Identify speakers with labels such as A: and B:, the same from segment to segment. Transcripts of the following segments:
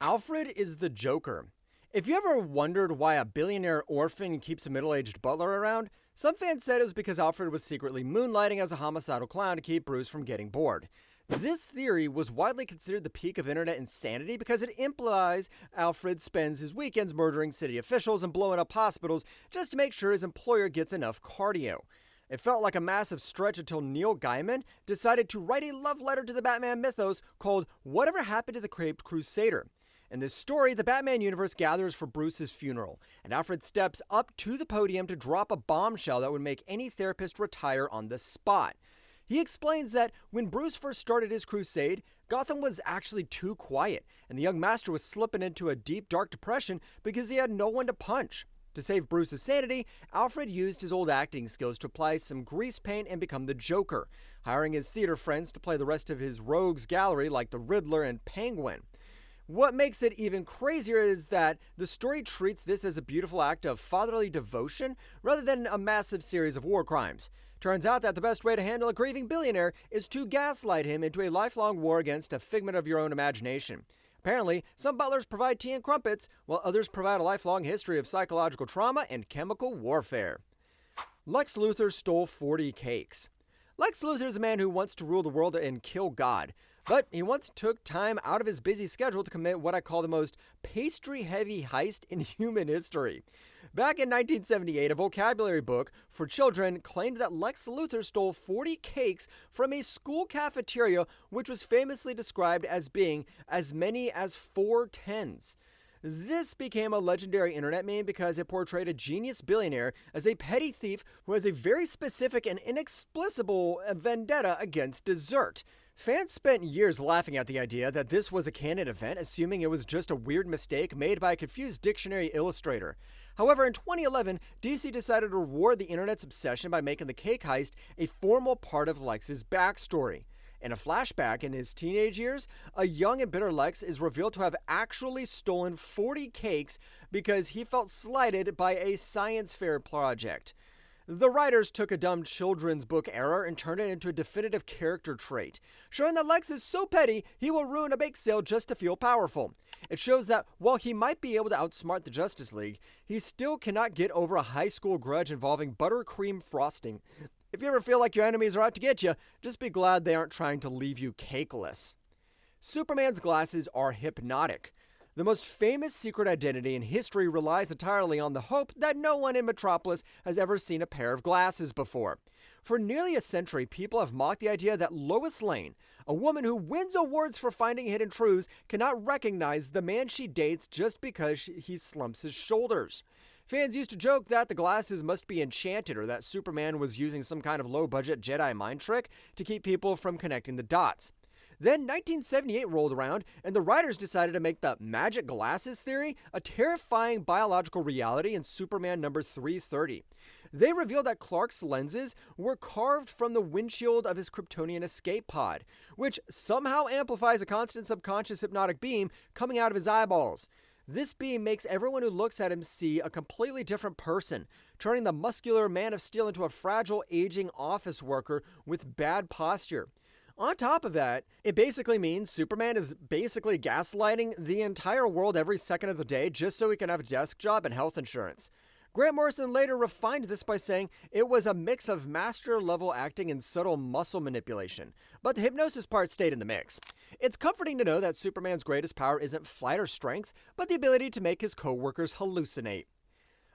A: Alfred is the Joker. If you ever wondered why a billionaire orphan keeps a middle-aged butler around, some fans said it was because Alfred was secretly moonlighting as a homicidal clown to keep Bruce from getting bored. This theory was widely considered the peak of internet insanity because it implies Alfred spends his weekends murdering city officials and blowing up hospitals just to make sure his employer gets enough cardio. It felt like a massive stretch until Neil Gaiman decided to write a love letter to the Batman mythos called Whatever Happened to the Caped Crusader. In this story, the Batman universe gathers for Bruce's funeral, and Alfred steps up to the podium to drop a bombshell that would make any therapist retire on the spot. He explains that when Bruce first started his crusade, Gotham was actually too quiet, and the young master was slipping into a deep, dark depression because he had no one to punch. To save Bruce's sanity, Alfred used his old acting skills to apply some grease paint and become the Joker, hiring his theater friends to play the rest of his rogues gallery like the Riddler and Penguin. What makes it even crazier is that the story treats this as a beautiful act of fatherly devotion rather than a massive series of war crimes. Turns out that the best way to handle a grieving billionaire is to gaslight him into a lifelong war against a figment of your own imagination. Apparently, some butlers provide tea and crumpets, while others provide a lifelong history of psychological trauma and chemical warfare. Lex Luthor stole 40 cakes. Lex Luthor is a man who wants to rule the world and kill God. But he once took time out of his busy schedule to commit what I call the most pastry-heavy heist in human history. Back in 1978, a vocabulary book for children claimed that Lex Luthor stole 40 cakes from a school cafeteria, which was famously described as being as many as 4 tens. This became a legendary internet meme because it portrayed a genius billionaire as a petty thief who has a very specific and inexplicable vendetta against dessert. Fans spent years laughing at the idea that this was a canon event, assuming it was just a weird mistake made by a confused dictionary illustrator. However, in 2011, DC decided to reward the internet's obsession by making the cake heist a formal part of Lex's backstory. In a flashback in his teenage years, a young and bitter Lex is revealed to have actually stolen 40 cakes because he felt slighted by a science fair project. The writers took a dumb children's book error and turned it into a definitive character trait, showing that Lex is so petty he will ruin a bake sale just to feel powerful. It shows that while he might be able to outsmart the Justice League, he still cannot get over a high school grudge involving buttercream frosting. If you ever feel like your enemies are out to get you, just be glad they aren't trying to leave you cakeless. Superman's glasses are hypnotic. The most famous secret identity in history relies entirely on the hope that no one in Metropolis has ever seen a pair of glasses before. For nearly a century, people have mocked the idea that Lois Lane, a woman who wins awards for finding hidden truths, cannot recognize the man she dates just because he slumps his shoulders. Fans used to joke that the glasses must be enchanted or that Superman was using some kind of low-budget Jedi mind trick to keep people from connecting the dots. Then 1978 rolled around, and the writers decided to make the magic glasses theory a terrifying biological reality in Superman number 330. They revealed that Clark's lenses were carved from the windshield of his Kryptonian escape pod, which somehow amplifies a constant subconscious hypnotic beam coming out of his eyeballs. This beam makes everyone who looks at him see a completely different person, turning the muscular Man of Steel into a fragile, aging office worker with bad posture. On top of that, it basically means Superman is basically gaslighting the entire world every second of the day just so he can have a desk job and health insurance. Grant Morrison later refined this by saying it was a mix of master-level acting and subtle muscle manipulation, but the hypnosis part stayed in the mix. It's comforting to know that Superman's greatest power isn't flight or strength, but the ability to make his co-workers hallucinate.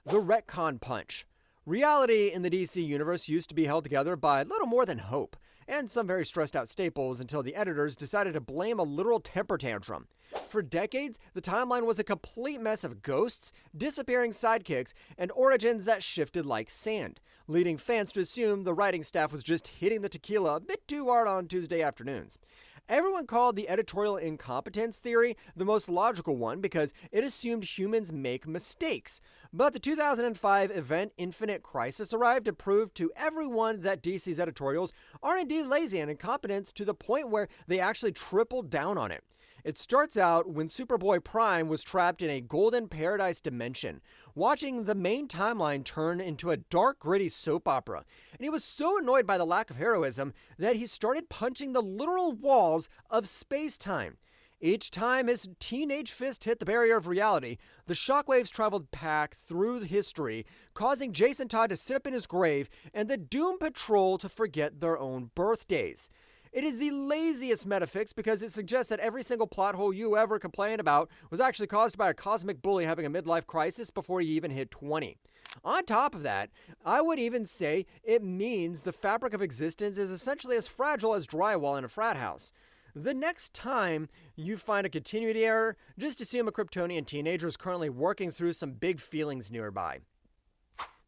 A: The retcon punch. Reality in the DC universe used to be held together by little more than hope, and some very stressed out staples until the editors decided to blame a literal temper tantrum. For decades, the timeline was a complete mess of ghosts, disappearing sidekicks, and origins that shifted like sand, leading fans to assume the writing staff was just hitting the tequila a bit too hard on Tuesday afternoons. Everyone called the editorial incompetence theory the most logical one because it assumed humans make mistakes. But the 2005 event Infinite Crisis arrived and proved to everyone that DC's editorials are indeed lazy and incompetent to the point where they actually tripled down on it. It starts out when Superboy Prime was trapped in a golden paradise dimension, watching the main timeline turn into a dark, gritty soap opera. And he was so annoyed by the lack of heroism that he started punching the literal walls of space-time. Each time his teenage fist hit the barrier of reality, the shockwaves traveled back through history, causing Jason Todd to sit up in his grave and the Doom Patrol to forget their own birthdays. It is the laziest metafix because it suggests that every single plot hole you ever complained about was actually caused by a cosmic bully having a midlife crisis before he even hit 20. On top of that, I would even say it means the fabric of existence is essentially as fragile as drywall in a frat house. The next time you find a continuity error, just assume a Kryptonian teenager is currently working through some big feelings nearby.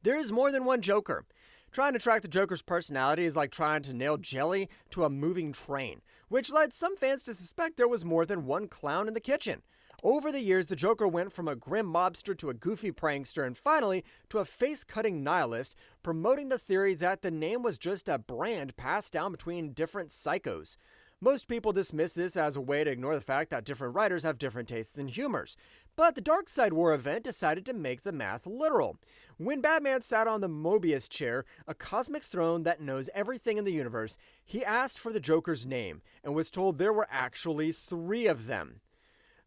A: There is more than one Joker. Trying to track the Joker's personality is like trying to nail jelly to a moving train, which led some fans to suspect there was more than one clown in the kitchen. Over the years, the Joker went from a grim mobster to a goofy prankster and finally to a face-cutting nihilist, promoting the theory that the name was just a brand passed down between different psychos. Most people dismiss this as a way to ignore the fact that different writers have different tastes and humors. But the Darkseid War event decided to make the math literal. When Batman sat on the Mobius chair, a cosmic throne that knows everything in the universe, he asked for the Joker's name and was told there were actually 3 of them.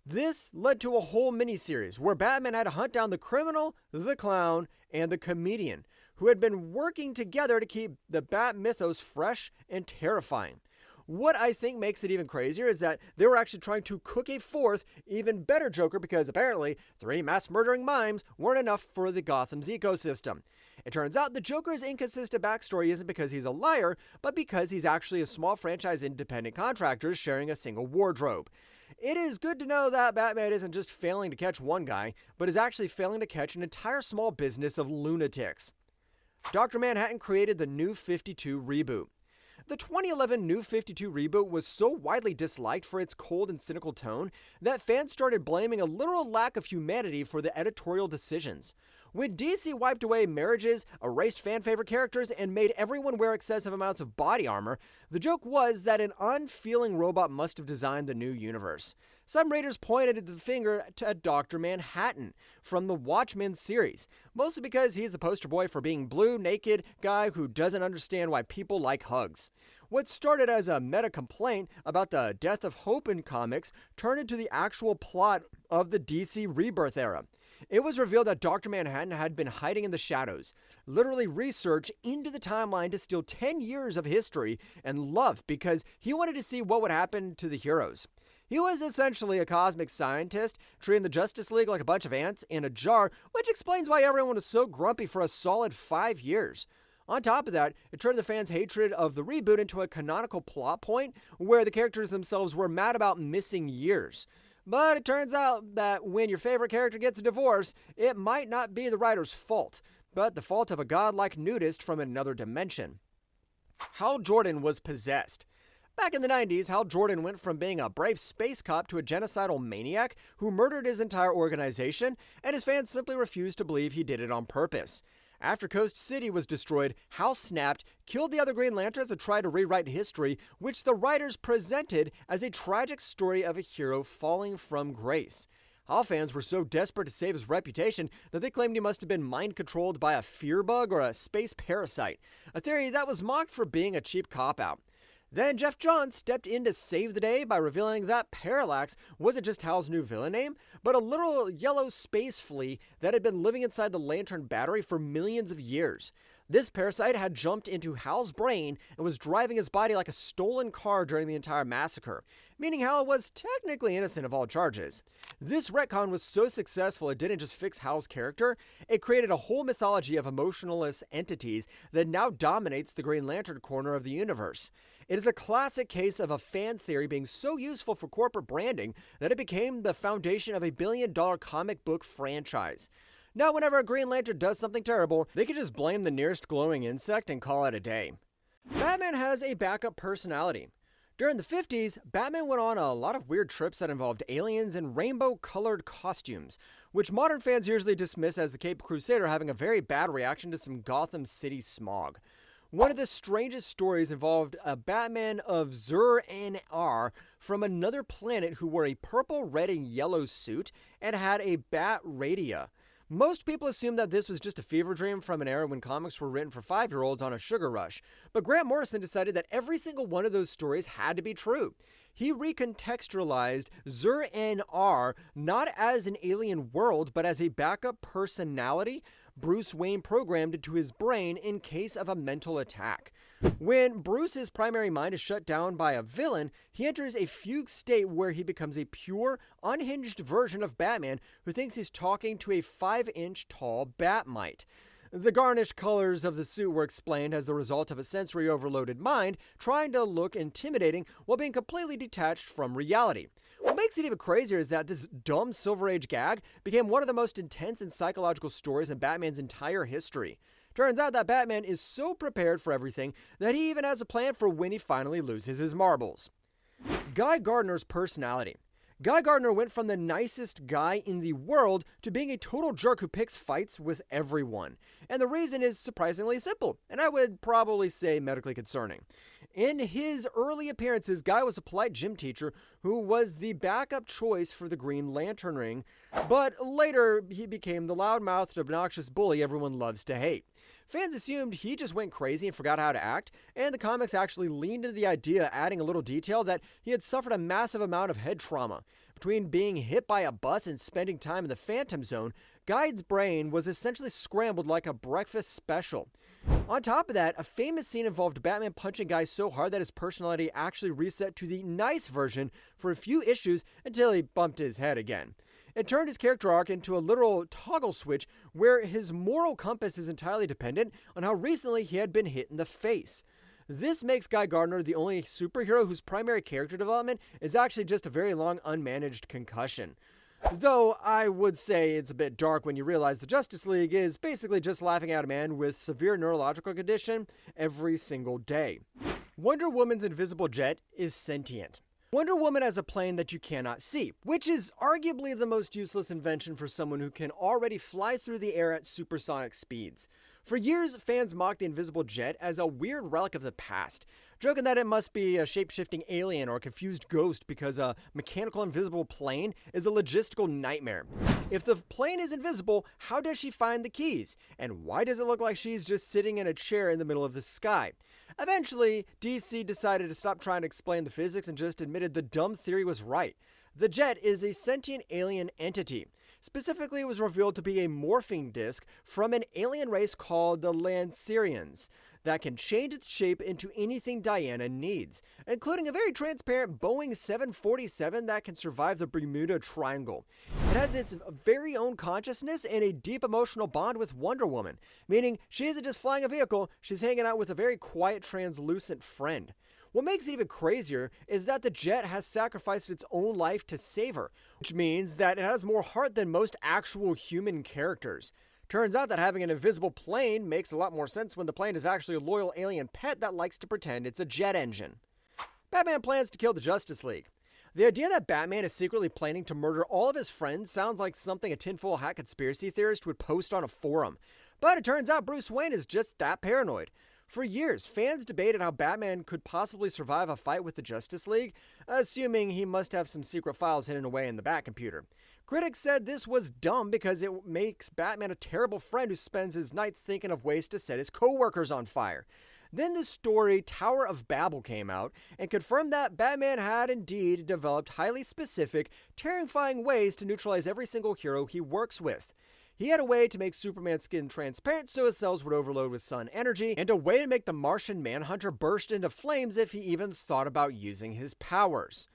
A: This led to a whole miniseries where Batman had to hunt down the criminal, the clown, and the comedian, who had been working together to keep the Bat mythos fresh and terrifying. What I think makes it even crazier is that they were actually trying to cook a 4th, even better Joker because apparently 3 mass-murdering mimes weren't enough for the Gotham's ecosystem. It turns out the Joker's inconsistent backstory isn't because he's a liar, but because he's actually a small franchise independent contractor sharing a single wardrobe. It is good to know that Batman isn't just failing to catch one guy, but is actually failing to catch an entire small business of lunatics. Dr. Manhattan created the New 52 reboot. The 2011 New 52 reboot was so widely disliked for its cold and cynical tone that fans started blaming a literal lack of humanity for the editorial decisions. When DC wiped away marriages, erased fan-favorite characters, and made everyone wear excessive amounts of body armor, the joke was that an unfeeling robot must have designed the new universe. Some readers pointed the finger at Dr. Manhattan from the Watchmen series, mostly because he's the poster boy for being blue, naked guy who doesn't understand why people like hugs. What started as a meta complaint about the death of hope in comics turned into the actual plot of the DC Rebirth era. It was revealed that Dr. Manhattan had been hiding in the shadows, literally research into the timeline to steal 10 years of history and love because he wanted to see what would happen to the heroes. He was essentially a cosmic scientist, treating the Justice League like a bunch of ants in a jar, which explains why everyone was so grumpy for a solid 5 years. On top of that, it turned the fans' hatred of the reboot into a canonical plot point where the characters themselves were mad about missing years. But it turns out that when your favorite character gets a divorce, it might not be the writer's fault, but the fault of a godlike nudist from another dimension. Hal Jordan was possessed. Back in the 90s, Hal Jordan went from being a brave space cop to a genocidal maniac who murdered his entire organization, and his fans simply refused to believe he did it on purpose. After Coast City was destroyed, Hal snapped, killed the other Green Lanterns, and tried to rewrite history, which the writers presented as a tragic story of a hero falling from grace. Hal fans were so desperate to save his reputation that they claimed he must have been mind-controlled by a fear bug or a space parasite, a theory that was mocked for being a cheap cop-out. Then Jeff Johns stepped in to save the day by revealing that Parallax wasn't just Hal's new villain name, but a literal yellow space flea that had been living inside the Lantern battery for millions of years. This parasite had jumped into Hal's brain and was driving his body like a stolen car during the entire massacre, meaning Hal was technically innocent of all charges. This retcon was so successful it didn't just fix Hal's character, it created a whole mythology of emotionless entities that now dominates the Green Lantern corner of the universe. It is a classic case of a fan theory being so useful for corporate branding that it became the foundation of a billion-dollar comic book franchise. Now, whenever a Green Lantern does something terrible, they can just blame the nearest glowing insect and call it a day. Batman has a backup personality. During the 50s, Batman went on a lot of weird trips that involved aliens and rainbow-colored costumes, which modern fans usually dismiss as the Cape Crusader having a very bad reaction to some Gotham City smog. One of the strangest stories involved a Batman of Zur-N-R from another planet who wore a purple, red, and yellow suit and had a bat radia. Most people assumed that this was just a fever dream from an era when comics were written for 5-year-olds on a sugar rush, but Grant Morrison decided that every single one of those stories had to be true. He recontextualized Zur-En-Arrh not as an alien world, but as a backup personality Bruce Wayne programmed into his brain in case of a mental attack. When Bruce's primary mind is shut down by a villain, he enters a fugue state where he becomes a pure, unhinged version of Batman who thinks he's talking to a 5-inch tall Batmite. The garnished colors of the suit were explained as the result of a sensory overloaded mind trying to look intimidating while being completely detached from reality. What makes it even crazier is that this dumb Silver Age gag became one of the most intense and psychological stories in Batman's entire history. Turns out that Batman is so prepared for everything that he even has a plan for when he finally loses his marbles. Guy Gardner's personality. Guy Gardner went from the nicest guy in the world to being a total jerk who picks fights with everyone. And the reason is surprisingly simple, and I would probably say medically concerning. In his early appearances, Guy was a polite gym teacher who was the backup choice for the Green Lantern ring, but later he became the loudmouthed, obnoxious bully everyone loves to hate. Fans assumed he just went crazy and forgot how to act, and the comics actually leaned into the idea, adding a little detail that he had suffered a massive amount of head trauma. Between being hit by a bus and spending time in the Phantom Zone, Guy's brain was essentially scrambled like a breakfast special. On top of that, a famous scene involved Batman punching Guy so hard that his personality actually reset to the nice version for a few issues until he bumped his head again. It turned his character arc into a literal toggle switch where his moral compass is entirely dependent on how recently he had been hit in the face. This makes Guy Gardner the only superhero whose primary character development is actually just a very long unmanaged concussion. Though I would say it's a bit dark when you realize the Justice League is basically just laughing at a man with severe neurological condition every single day. Wonder Woman's invisible jet is sentient. Wonder Woman has a plane that you cannot see, which is arguably the most useless invention for someone who can already fly through the air at supersonic speeds. For years, fans mocked the invisible jet as a weird relic of the past, joking that it must be a shape-shifting alien or a confused ghost because a mechanical invisible plane is a logistical nightmare. If the plane is invisible, how does she find the keys? And why does it look like she's just sitting in a chair in the middle of the sky? Eventually, DC decided to stop trying to explain the physics and just admitted the dumb theory was right. The jet is a sentient alien entity. Specifically, it was revealed to be a morphing disk from an alien race called the Lancerians that can change its shape into anything Diana needs, including a very transparent Boeing 747 that can survive the Bermuda Triangle. It has its very own consciousness and a deep emotional bond with Wonder Woman, meaning she isn't just flying a vehicle, she's hanging out with a very quiet, translucent friend. What makes it even crazier is that the jet has sacrificed its own life to save her, which means that it has more heart than most actual human characters. Turns out that having an invisible plane makes a lot more sense when the plane is actually a loyal alien pet that likes to pretend it's a jet engine. Batman plans to kill the Justice League. The idea that Batman is secretly planning to murder all of his friends sounds like something a tinfoil hat conspiracy theorist would post on a forum. But it turns out Bruce Wayne is just that paranoid. For years, fans debated how Batman could possibly survive a fight with the Justice League, assuming he must have some secret files hidden away in the Batcomputer. Critics said this was dumb because it makes Batman a terrible friend who spends his nights thinking of ways to set his co-workers on fire. Then the story Tower of Babel came out and confirmed that Batman had indeed developed highly specific, terrifying ways to neutralize every single hero he works with. He had a way to make Superman's skin transparent so his cells would overload with sun energy, and a way to make the Martian Manhunter burst into flames if he even thought about using his powers.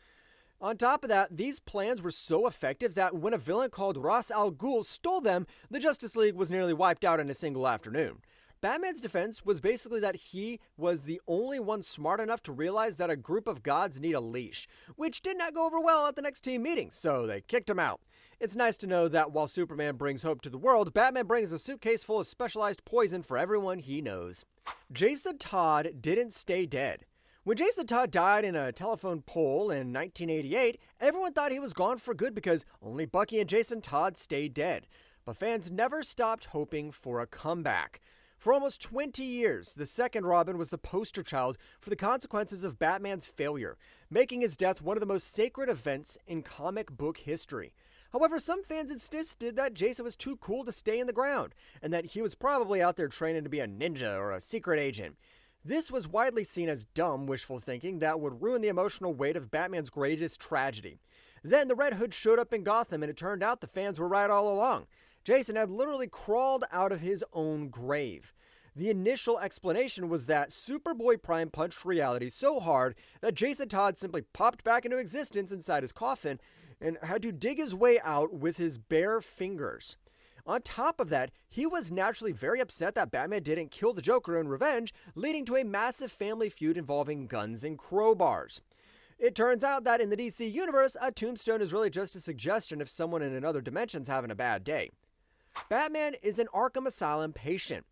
A: On top of that, these plans were so effective that when a villain called Ra's al Ghul stole them, the Justice League was nearly wiped out in a single afternoon. Batman's defense was basically that he was the only one smart enough to realize that a group of gods need a leash, which did not go over well at the next team meeting, so they kicked him out. It's nice to know that while Superman brings hope to the world, Batman brings a suitcase full of specialized poison for everyone he knows. Jason Todd didn't stay dead. When Jason Todd died in a telephone pole in 1988, everyone thought he was gone for good because only Bucky and Jason Todd stayed dead. But fans never stopped hoping for a comeback. For almost 20 years, the second Robin was the poster child for the consequences of Batman's failure, making his death one of the most sacred events in comic book history. However, some fans insisted that Jason was too cool to stay in the ground, and that he was probably out there training to be a ninja or a secret agent. This was widely seen as dumb wishful thinking that would ruin the emotional weight of Batman's greatest tragedy. Then the Red Hood showed up in Gotham, and it turned out the fans were right all along. Jason had literally crawled out of his own grave. The initial explanation was that Superboy Prime punched reality so hard that Jason Todd simply popped back into existence inside his coffin and had to dig his way out with his bare fingers. On top of that, he was naturally very upset that Batman didn't kill the Joker in revenge, leading to a massive family feud involving guns and crowbars. It turns out that in the DC universe, a tombstone is really just a suggestion if someone in another dimension's having a bad day. Batman is an Arkham Asylum patient.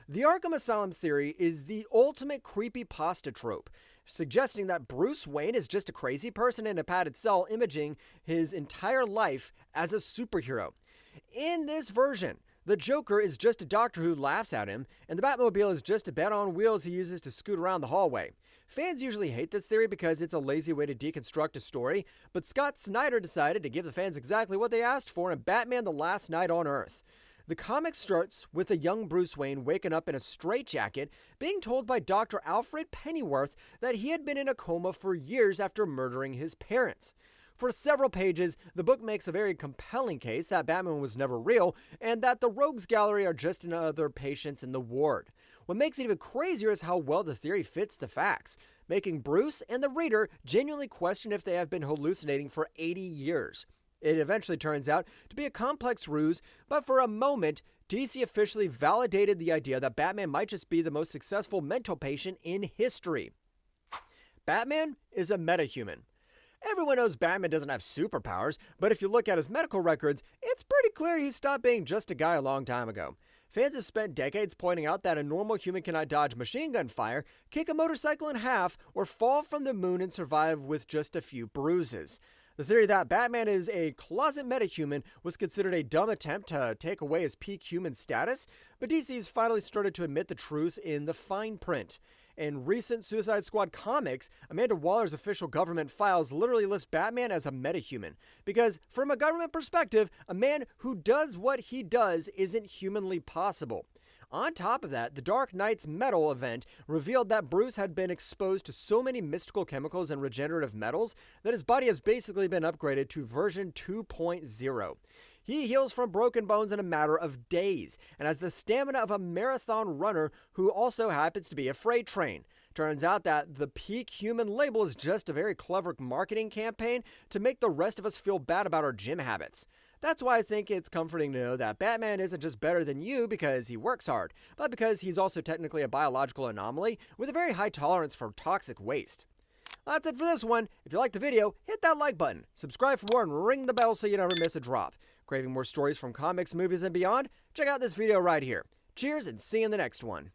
A: The Arkham Asylum theory is the ultimate creepypasta trope, suggesting that Bruce Wayne is just a crazy person in a padded cell imaging his entire life as a superhero. In this version, the Joker is just a doctor who laughs at him, and the Batmobile is just a bed on wheels he uses to scoot around the hallway. Fans usually hate this theory because it's a lazy way to deconstruct a story, but Scott Snyder decided to give the fans exactly what they asked for in Batman: The Last Night on Earth. The comic starts with a young Bruce Wayne waking up in a straitjacket, being told by Dr. Alfred Pennyworth that he had been in a coma for years after murdering his parents. For several pages, the book makes a very compelling case that Batman was never real and that the Rogues Gallery are just another patients in the ward. What makes it even crazier is how well the theory fits the facts, making Bruce and the reader genuinely question if they have been hallucinating for 80 years. It eventually turns out to be a complex ruse, but for a moment, DC officially validated the idea that Batman might just be the most successful mental patient in history. Batman is a metahuman. Everyone knows Batman doesn't have superpowers, but if you look at his medical records, it's pretty clear he stopped being just a guy a long time ago. Fans have spent decades pointing out that a normal human cannot dodge machine gun fire, kick a motorcycle in half, or fall from the moon and survive with just a few bruises. The theory that Batman is a closet metahuman was considered a dumb attempt to take away his peak human status, but DC's finally started to admit the truth in the fine print. In recent Suicide Squad comics, Amanda Waller's official government files literally list Batman as a metahuman, because from a government perspective, a man who does what he does isn't humanly possible. On top of that, the Dark Knight's Metal event revealed that Bruce had been exposed to so many mystical chemicals and regenerative metals that his body has basically been upgraded to version 2.0. He heals from broken bones in a matter of days and has the stamina of a marathon runner who also happens to be a freight train. Turns out that the peak human label is just a very clever marketing campaign to make the rest of us feel bad about our gym habits. That's why I think it's comforting to know that Batman isn't just better than you because he works hard, but because he's also technically a biological anomaly with a very high tolerance for toxic waste. That's it for this one. If you liked the video, hit that like button, subscribe for more, and ring the bell so you never miss a drop. Craving more stories from comics, movies, and beyond? Check out this video right here. Cheers, and see you in the next one.